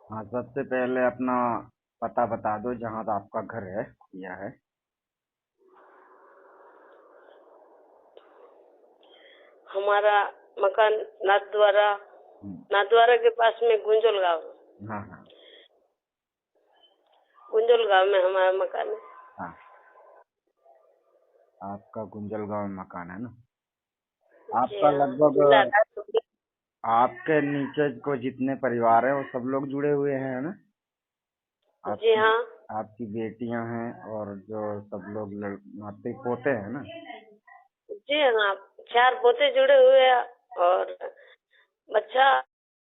हाँ, सबसे पहले अपना पता बता दो जहाँ आपका घर है या है। हमारा मकान नाथद्वारा हम्म, नाथद्वारा के पास में गुंजल गांव। हाँ हाँ गुंजल गांव में हमारा मकान है। हाँ। आपका गुंजल गांव में मकान है ना। जी आपका हाँ, लगभग जिला राजौरी। आपके नीचे को जितने परिवार हैं वो सब लोग जुड़े हुए हैं, है ना। जी आपकी हाँ। आपकी बेटियां हैं और जो सब लोग नाते पोते हैं ना। जी हाँ, 4 पोते जुड़े हुए हैं और बच्चा,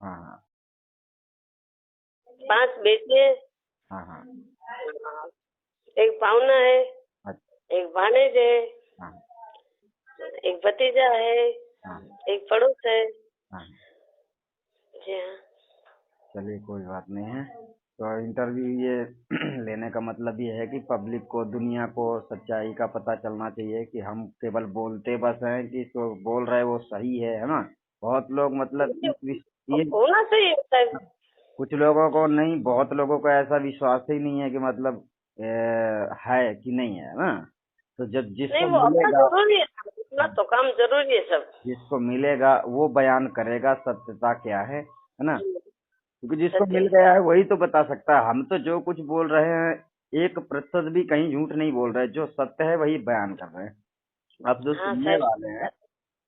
हाँ हाँ 5 बेटे। हाँ हाँ। एक पाहुना है, अच्छा। एक भाणेज है, हाँ एक भतीजा है, हाँ एक पड़ोस है। हाँ। जी हाँ। चलिए कोई बात नहीं है। तो इंटरव्यू ये लेने का मतलब ये है कि पब्लिक को, दुनिया को सच्चाई का पता चलना चाहिए कि हम केवल बोलते बस हैं कि जो बोल रहे हैं वो सही है ना। बहुत लोग मतलब ये ये होना चाहिए होता है। कुछ लोगों को नहीं, बहुत लोगों को ऐसा विश्वास ही नहीं है कि मतलब है कि नहीं है ना। तो जब नहीं, जिसको वो अपना मिलेगा, जरूरी है, अपना तो काम जरूरी है सब। जिसको मिलेगा वो बयान करेगा सत्यता क्या है ना। क्योंकि जिसको सत्य मिल है। गया है वही तो बता सकता है। हम तो जो कुछ बोल रहे हैं 1% भी कहीं झूठ नहीं बोल रहे, जो सत्य है वही बयान कर रहे हैं। अब जो हाँ सुनने साहब, वाले हैं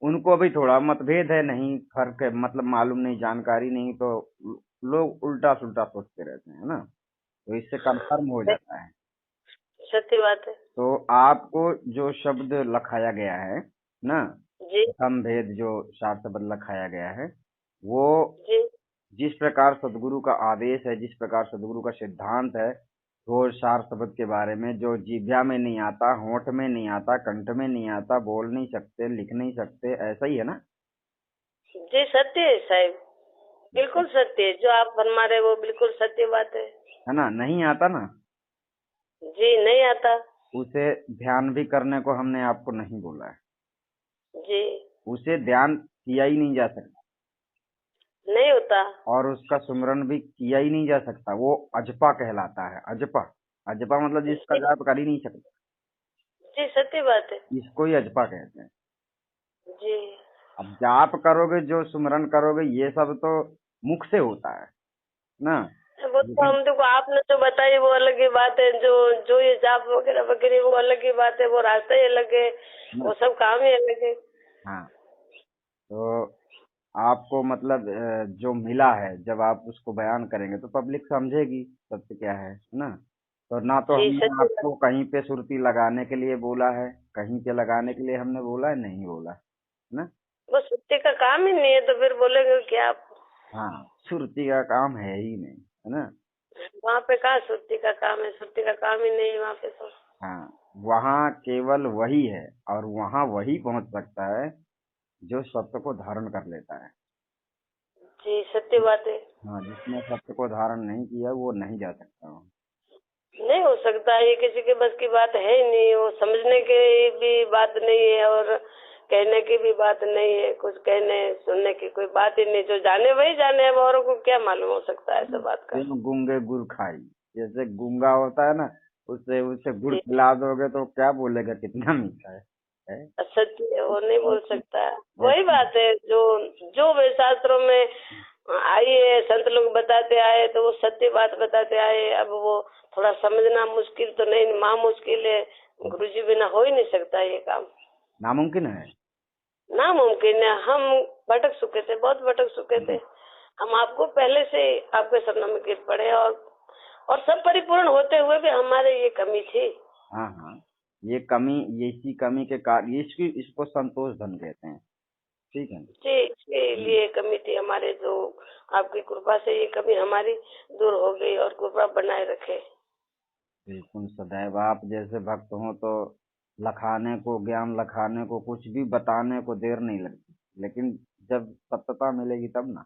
उनको भी थोड़ा मतभेद है, नहीं फर्क है, मतलब मालूम नहीं, जानकारी नहीं, तो लोग उल्टा सुल्टा सोचते रहते हैं ना। तो इससे कंफर्म हो जाता है। सत्य बात है। तो आपको जो शब्द लखाया गया है ना, जी समभेद जो सार शब्द लखाया गया है, वो जी। जिस प्रकार सदगुरु का आदेश है, जिस प्रकार सदगुरु का सिद्धांत है, वो सार शब्द के बारे में जो जीभ्या में नहीं आता, होंठ में नहीं आता, कंठ में नहीं आता, बोल नहीं सकते, लिख नहीं सकते, ऐसा ही है ना। जी सत्य है साहब, बिल्कुल सत्य है। जो आप फरमा रहे वो बिल्कुल सत्य बात है। है ना, नहीं आता ना। जी नहीं आता। उसे ध्यान भी करने को हमने आपको नहीं बोला है। जी उसे ध्यान किया ही नहीं जा सकता नहीं होता। और उसका सुमिरन भी किया ही नहीं जा सकता। वो अजपा कहलाता है, अजपा। अजपा मतलब जिसका जी जाप कर ही नहीं सकता, जी सत्य बात है। इसको ही अजपा कहते हैं। जी अब जाप करोगे, जो सुमिरन करोगे, ये सब तो मुख से होता है ना। वो तो लेकिन हम देखो, आपने जो बताई वो अलग ही बात है। जो जो ये जाप वगैरह वगैरह वो अलग ही बात है, वो रास्ता ही अलग है, ना, वो सब काम ही अलग है। हाँ। तो आपको मतलब जो मिला है, जब आप उसको बयान करेंगे तो पब्लिक समझेगी सत्य क्या है ना। तो ना तो जी हमने सत्य बात। आपको कहीं पे सुर्ती लगाने के लिए बोला है, कहीं पे लगाने के लिए हमने बोला है, नहीं बोला है ना। वो सत्य का काम ही नहीं है तो फिर बोलेंगे क्या आप। हाँ, सुर्ती का काम है ही नहीं, है ना। वहाँ पे कहाँ सुर्ती का काम है, सुर्ती का काम ही नहीं है वहाँ पे तो। हाँ, वहाँ केवल वही है और वहाँ वही पहुंच सकता है जो सत्य को धारण कर लेता है। जी सत्य बात है। हाँ, जिसने सत्य को धारण नहीं किया वो नहीं जा सकता वहाँ। नहीं हो सकता, ये किसी के बस की बात है ही नहीं। वो समझने की भी बात नहीं है और कहने की भी बात नहीं है। कुछ कहने सुनने की कोई बात ही नहीं। जो जाने वही जाने, अब औरों को क्या मालूम हो सकता है ऐसा बात का। बिन गूंगे गुड़ खाई। जैसे गूंगा होता है ना, उससे उससे गुड़ जी खिला दोगे तो क्या बोलेगा कितना मीठा है? सत्य है, वो नहीं बोल सकता है। वही ऐसे बात है, जो जो वे शास्त्रों में आई है, संत लोग बताते आए तो वो सत्य बात बताते आए। अब वो थोड़ा समझना मुश्किल तो नहीं, माँ मुश्किल है। गुरुजी बिना हो ही नहीं सकता ये काम। नामुमकिन है। नामुमकिन है। हम भटक चुके थे, बहुत भटक चुके थे। हम आपको पहले से आपके सपनों में गिर पड़े और सब परिपूर्ण होते हुए भी हमारे ये कमी थी। हाँ हाँ। ये कमी, ये इसी कमी के कारण इसको संतोष धन कहते हैं। ठीक है। जी इसके लिए कमी थी हमारे। जो आपकी कृपा से ये कमी हमारी दूर हो गई और कृपा बनाए रखे। बिल्कुल, सदैव आप जैसे भक्त हो तो लखाने को, ज्ञान लखाने को, कुछ भी बताने को देर नहीं लगती। लेकिन जब सत्यता मिलेगी तब ना,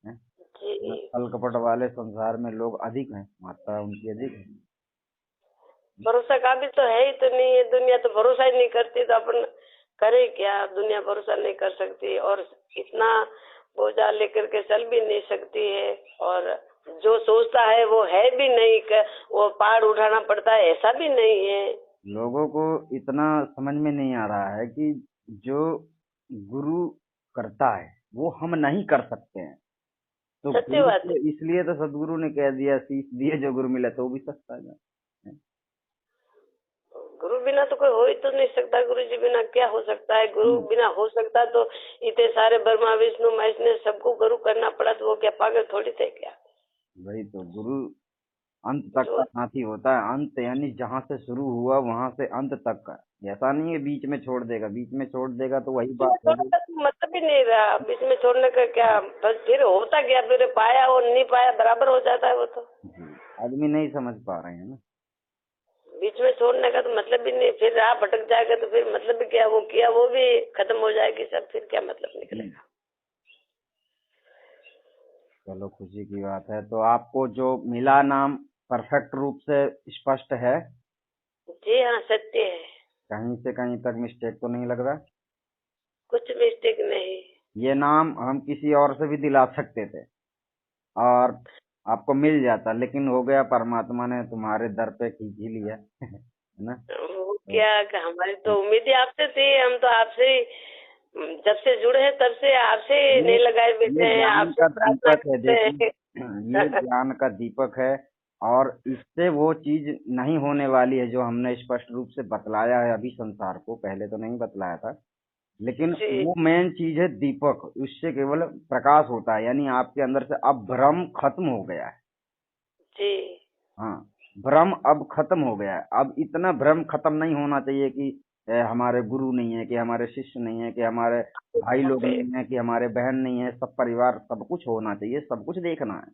है। जी छल कपट वाले संसार में लोग अधिक हैं, मात्रा उनकी अधिक है। भरोसा का भी तो है ही तो नहीं है। दुनिया तो भरोसा ही नहीं करती तो अपन करे क्या। दुनिया भरोसा नहीं कर सकती और इतना बोझा लेकर के चल भी नहीं सकती है। और जो सोचता है वो है भी नहीं, वो पहाड़ उठाना पड़ता है ऐसा भी नहीं है। लोगों को इतना समझ में नहीं आ रहा है कि जो गुरु करता है वो हम नहीं कर सकते हैं। तो सत्य गुरु बात है। को इसलिए तो सदगुरु ने कह दिया, शीश दिए जो गुरु मिला, तो वो भी सस्ता है। गुरु बिना तो कोई हो ही तो नहीं सकता, गुरु जी बिना क्या हो सकता है। गुरु हम्म, बिना हो सकता तो इतने सारे ब्रह्मा विष्णु महेश ने सबको गुरु करना पड़ा, तो वो क्या पागल थोड़ी थे क्या। वही तो गुरु अंत तक जो का साथी होता है। अंत यानी जहाँ से शुरू हुआ वहां से अंत तक का। ऐसा नहीं है बीच में छोड़ देगा, बीच में छोड़ देगा तो वही बीच में बात छोड़ने होगी। का तो मतलब ही नहीं रहा, बीच में छोड़ने का क्या, बस फिर होता क्या, फिर पाया और नहीं पाया बराबर हो जाता है वो तो। जी, आदमी नहीं समझ पा रहे हैं ना। बीच में छोड़ने का तो मतलब भी नहीं, फिर राह भटक जाएगा तो फिर मतलब भी क्या, वो किया वो भी खत्म हो जाएगी सब, फिर क्या मतलब हम्म, निकलेगा। चलो खुशी की बात है। तो आपको जो मिला नाम परफेक्ट रूप से स्पष्ट है? जी हाँ, सत्य है। कहीं से कहीं तक मिस्टेक तो नहीं लग रहा? कुछ मिस्टेक नहीं। ये नाम हम किसी और से भी दिला सकते थे और आपको मिल जाता, लेकिन हो गया परमात्मा ने तुम्हारे दर पे खींच ही लिया है ना। वो तो क्या कि हमारी तो उम्मीद ही आपसे थी, हम तो आपसे ही जब से जुड़े हैं तब से आपसे ही ये नहीं लगाए बैठे ये हैं, ज्ञान आपसे का प्रार्थना दीपक है, करते देखिए। हैं। ये ज्ञान का दीपक है और इससे वो चीज नहीं होने वाली है जो हमने स्पष्ट रूप से बतलाया है अभी संसार को। पहले तो नहीं बतलाया था, लेकिन जी वो मेन चीज है दीपक। उससे केवल प्रकाश होता है, यानी आपके अंदर से अब भ्रम खत्म हो गया है। जी। हाँ, भ्रम अब खत्म हो गया है। अब इतना भ्रम खत्म नहीं होना चाहिए कि हमारे गुरु नहीं है, कि हमारे शिष्य नहीं है, कि हमारे भाई लोग नहीं है, कि हमारे बहन नहीं है। सब परिवार, सब कुछ होना चाहिए, सब कुछ देखना है।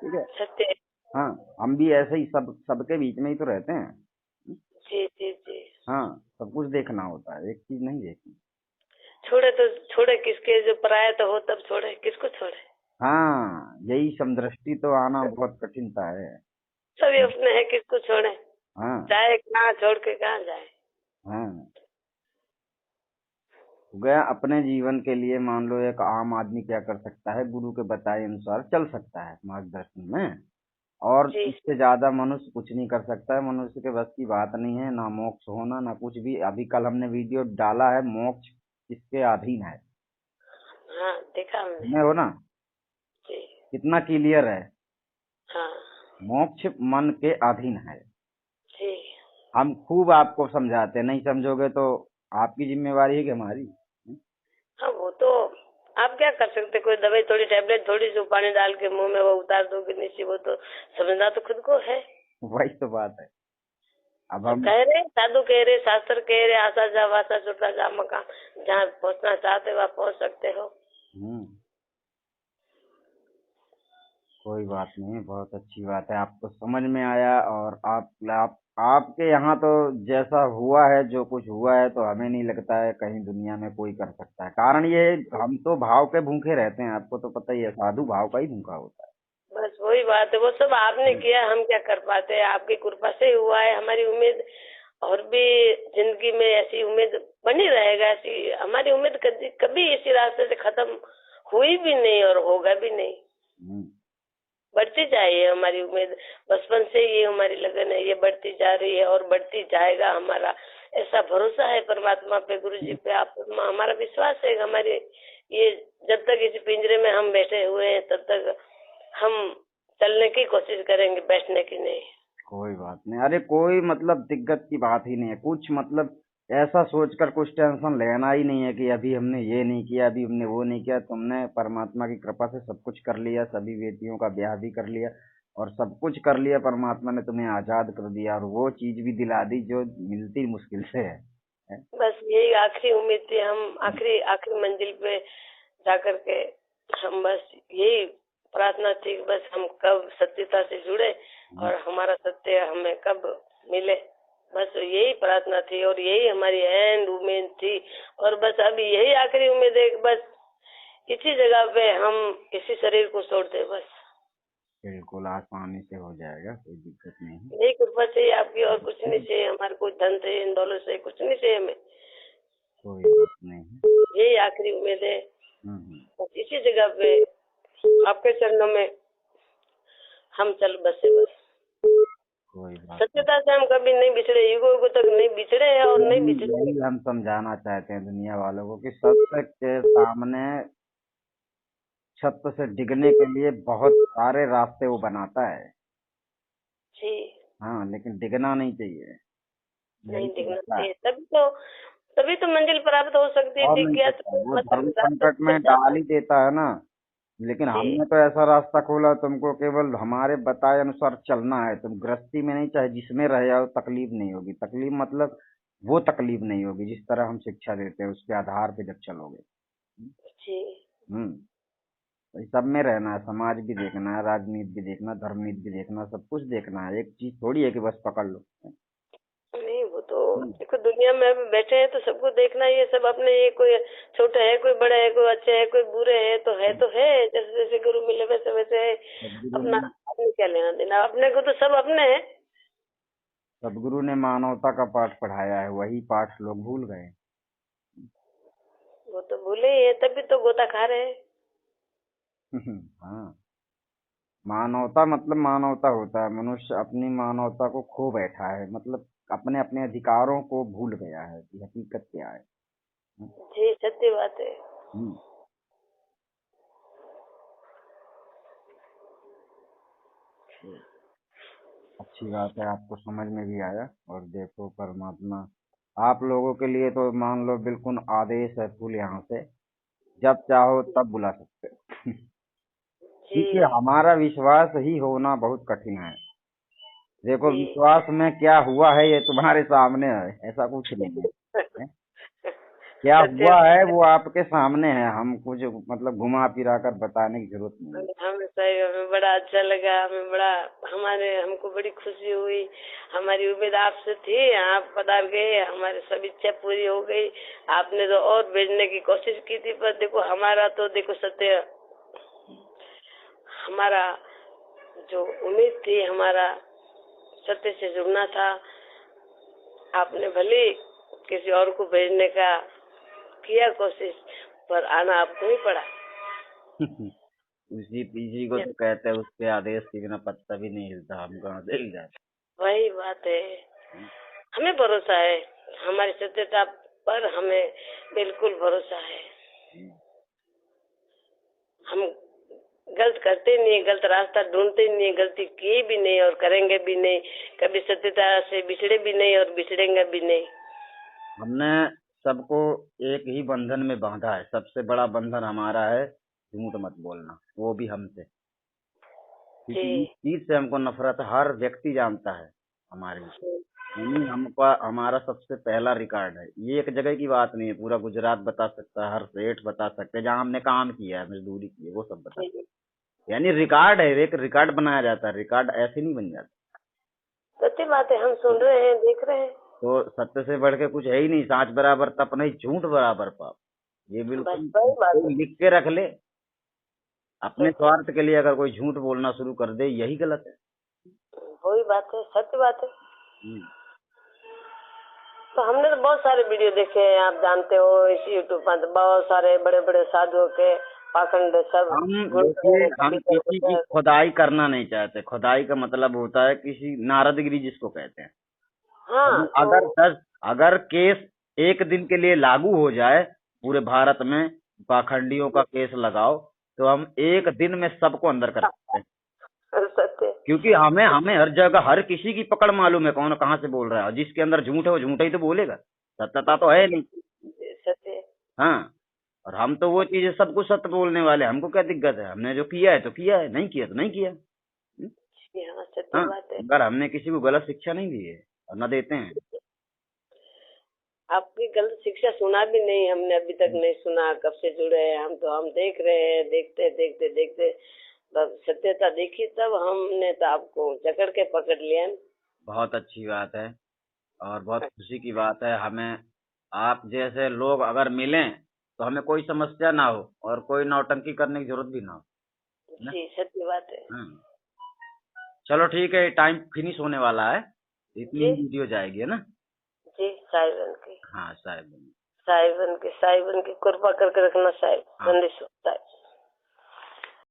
ठीक है। सत्य है। हाँ, हम भी ऐसे ही सब सबके बीच में ही तो रहते हैं। जी जी जी। हाँ, सब कुछ देखना होता है, एक चीज नहीं देखनी। छोड़े तो छोड़े किसके, जो पराया तो हो तब छोड़े, किसको छोड़े। हाँ, यही समदृष्टि तो आना बहुत कठिनता है। सभी अपने हैं, किसको छोड़े। हाँ चाहे कहाँ छोड़ के कहाँ जाए। हाँ, हो गया। अपने जीवन के लिए मान लो एक आम आदमी क्या कर सकता है, गुरु के बताए अनुसार चल सकता है मार्गदर्शन में। और जी इससे ज्यादा मनुष्य कुछ नहीं कर सकता है। मनुष्य के बस की बात नहीं है, ना मोक्ष होना ना कुछ भी। अभी कल हमने वीडियो डाला है, मोक्ष किसके अधीन है। हाँ, देखा हमने। सुने हो ना? जी। कितना क्लियर है। हाँ। मोक्ष मन के अधीन है। जी हम खूब आपको समझाते हैं, नहीं समझोगे तो आपकी जिम्मेवारी है कि हमारी? हाँ, वो तो आप क्या कर सकते, कोई दवाई थोड़ी, टैबलेट थोड़ी, जो पानी डाल के मुंह में वो उतार दोगे नीचे, वो तो समझना तो खुद को है। वही तो बात है। अब और हम कह रहे साधु कह रहे, शास्त्र कह रहे, आशा जा वासा छुटा जा मकान, जहाँ पहुँचना चाहते वहाँ पहुँच सकते हो। हम्म, कोई बात नहीं, बहुत अच्छी बात है, आपको समझ में आया। और आपके यहाँ तो जैसा हुआ है, जो कुछ हुआ है, तो हमें नहीं लगता है कहीं दुनिया में कोई कर सकता है। कारण ये, हम तो भाव के भूखे रहते हैं, आपको तो पता ही है, साधु भाव का ही भूखा होता है। बस वही बात है, वो सब आपने हम्म, किया, हम क्या कर पाते हैं, आपकी कृपा से ही हुआ है। हमारी उम्मीद और भी जिंदगी में ऐसी उम्मीद बनी रहेगा, ऐसी हमारी उम्मीद कभी कभी इसी रास्ते से खत्म हुई भी नहीं और होगा भी नहीं। हम्म, बढ़ती जाए हमारी उम्मीद, बचपन से ये हमारी लगन है, ये बढ़ती जा रही है और बढ़ती जाएगा। हमारा ऐसा भरोसा है परमात्मा पे, गुरु जी पे, आप हमारा विश्वास है कि हमारी ये, जब तक इस पिंजरे में हम बैठे हुए हैं तब तक हम चलने की कोशिश करेंगे, बैठने की नहीं। कोई बात नहीं। अरे कोई मतलब दिक्कत की बात ही नहीं है। कुछ मतलब ऐसा सोचकर कुछ टेंशन लेना ही नहीं है कि अभी हमने ये नहीं किया, अभी हमने वो नहीं किया। तुमने परमात्मा की कृपा से सब कुछ कर लिया, सभी बेटियों का ब्याह भी कर लिया और सब कुछ कर लिया। परमात्मा ने तुम्हें आजाद कर दिया और वो चीज भी दिला दी जो मिलती मुश्किल से है? बस यही आखिरी उम्मीद थी, हम आखिरी आखिरी मंजिल पे जाकर के, हम बस यही प्रार्थना थी कि बस हम कब सत्यता से जुड़े हम्म, और हमारा सत्य हमें कब मिले। बस यही प्रार्थना थी और यही हमारी एंड उम्मीद थी। और बस अभी यही आखिरी उम्मीद है कि बस इसी जगह पे हम इसी शरीर को छोड़ दे बस। बिल्कुल आसानी से हो जाएगा, कोई दिक्कत नहीं है। यही कृपा चाहिए आपकी, और कुछ नहीं चाहिए हमारे, कुछ धन से इन दौलत से कुछ नहीं चाहिए हमें। कोई बात नहीं है। यही आखिरी उम्मीद है, हम्म, बस इसी जगह पे आपके चरणों में हम चल बसे बस। कोई बात नहीं। सत्यता से हम कभी नहीं बिछड़े, युगों युगों तक नहीं बिछड़े हैं और नहीं यही बिछड़ेंगे। यही हम समझाना चाहते हैं दुनिया वालों को कि सत्य के सामने छत से डिगने के लिए बहुत सारे रास्ते वो बनाता है। जी। हाँ, लेकिन डिगना नहीं चाहिए। यही नहीं तो दिखना होता है। चाहिए, तभी तो मंजिल प्राप्त हो सकती है। और दिख नहीं गया तो क्या, तो वो धर्म मतलब रास्ता संकट में निकल जाता डाल है। ही देता है ना। लेकिन जी। हमने तो ऐसा रास्ता खोला, तुमको केवल हमारे बताए अनुसार चलना है। तुम गृहस्थी में नहीं, चाहे जिसमें रह जाओ, तकलीफ नहीं होगी। तकलीफ मतलब वो तकलीफ नहीं होगी जिस तरह हम शिक्षा देते हैं, उसके आधार पे जब चलोगे। जी। हम्म। तो सब में रहना है, समाज भी देखना है, राजनीति भी देखना, धर्मनीति भी देखना, सब कुछ देखना है। एक चीज थोड़ी है कि बस पकड़ लो। नहीं वो तो हम्म। देखो, दुनिया में अभी बैठे हैं तो सबको देखना ही है। सब अपने, ये कोई छोटे है, कोई बड़े है, कोई अच्छे है, कोई बुरे है, तो है जैसे जैसे गुरु मिले वैसे वैसे है। सदगुरु अपना, ने अपने क्या लेना देना, अपने को तो सब अपने हैं। सदगुरु ने मानवता का पाठ पढ़ाया है, वही पाठ लोग भूल गए। वो तो भूले ही है, तभी तो गोता खा रहे हैं। हाँ, मानवता मतलब मानवता होता है। मनुष्य अपनी मानवता को खो बैठा है, मतलब अपने अपने अधिकारों को भूल गया है कि हकीकत क्या है। जी सत्य बात है। हम्म। तो अच्छी बात है, आपको समझ में भी आया। और देखो, परमात्मा आप लोगों के लिए तो मान लो बिल्कुल आदेश है फुल, यहाँ से जब चाहो तब बुला सकते हो। जी। क्योंकि हमारा विश्वास ही होना बहुत कठिन है। देखो, जी। विश्वास में क्या हुआ है ये तुम्हारे सामने है, ऐसा कुछ नहीं है। हैं? क्या सत्य हुआ है बात वो आपके सामने है। हम कुछ मतलब घुमा फिरा कर बताने की जरूरत नहीं है। है। हमें सही, हमें बड़ा अच्छा लगा, हमें बड़ा, हमको बड़ी खुशी हुई। हमारी उम्मीद आपसे थी, आप पधार गए, हमारी सब इच्छा पूरी हो गई। आपने तो और भेजने की कोशिश की थी, पर देखो हमारा तो देखो सत्य, हमारा जो उम्मीद थी, हमारा सत्य से जुड़ना था। आपने भले किसी और को भेजने का किया कोशिश, पर आना आपको ही पड़ा। उसी इसी को तो कहते हैं, उसके आदेश के बिना पत्ता भी नहीं हिलता। हम कहाँ से हिल जाते वही बात है। हैं? हमें भरोसा है, हमारी सत्यता पर हमें बिल्कुल भरोसा है। हम गलत करते नहीं है, गलत रास्ता ढूंढते नहीं है, गलती की भी नहीं और करेंगे भी नहीं। कभी सत्यता से बिछड़े भी नहीं और बिछड़ेंगे भी नहीं। हमने सबको एक ही बंधन में बांधा है। सबसे बड़ा बंधन हमारा है झूठ मत बोलना, वो भी हमसे। जी। क्योंकि इस चीज से हमको नफरत हर व्यक्ति जानता है हमारे। यानी हमको हमारा सबसे पहला रिकॉर्ड है। ये एक जगह की बात नहीं है, पूरा गुजरात बता सकता है, हर सेठ बता सकते हैं, जहाँ हमने काम किया है, मजदूरी की है, वो सब बता सकते जी हैं। यानी रिकॉर्ड है, एक रिकॉर्ड बनाया जाता है। रिकॉर्ड ऐसे नहीं बन जाता। सत्य बात है, हम सुन रहे हैं, देख रहे हैं। तो सत्य से बढ़ के कुछ है ही नहीं। सांच बराबर तप नहीं, झूठ बराबर पाप। ये बस बिल्कुल वही बात है। कोई लिख के रख ले। अपने सत्य, स्वार्थ के लिए अगर कोई झूठ बोलना शुरू कर दे, यही गलत है। वही बात है, सत्य बात है। हम्म। तो हमने तो बहुत सारे वीडियो देखे हैं, आप जानते हो, इस यूट्यूब पर तो बहुत सारे बड़े बड़े साधुओं के पाखंड सब हम गुण देखिए, वगैरह हम कभी किसी की कर। खुदाई करना नहीं चाहते। खुदाई का मतलब होता है किसी नारदगिरी जिसको कहते हैं। हाँ तो अगर केस एक दिन के लिए लागू हो जाए पूरे भारत में, पाखंडियों का केस लगाओ, तो हम एक दिन में सबको अंदर कर सकते हैं। सत्य। क्योंकि हमें हमें हर जगह हर किसी की पकड़ मालूम है, कौन कहाँ से बोल रहा है। और जिसके अंदर झूठ है वो झूठा ही तो बोलेगा, सत्यता तो है नहीं। सत्य। हाँ। और हम तो वो चीजें सब कुछ सत्य बोलने वाले हैं। हमको क्या दिक्कत है? हमने जो किया है तो किया है, नहीं किया तो नहीं किया। जी हाँ, सत्य हाँ, बात है। मगर हमने किसी को गलत शिक्षा नहीं दी है और न देते हैं। आपकी गलत शिक्षा सुना भी नहीं हमने, अभी तक नहीं सुना। कब से जुड़े हैं हम, तो हम देख रहे हैं, देखते देखते देखते तब सत्यता देखी, तब हमने तो आपको जकड़ के पकड़ लिया। बहुत अच्छी बात है और बहुत खुशी की बात है हमें। आप जैसे लोग अगर मिलें तो हमें कोई समस्या ना हो और कोई नौटंकी करने की जरूरत भी ना हो, है ना? जी सत्य बात है। हाँ। चलो ठीक है, टाइम फिनिश होने वाला है। इतनी जी। ही वीडियो जाएगी, है ना? जी साहिबन की, हाँ, शायद। साहिबन की कृपा करके रखना साहिब, हाँ। संदेश साहिब।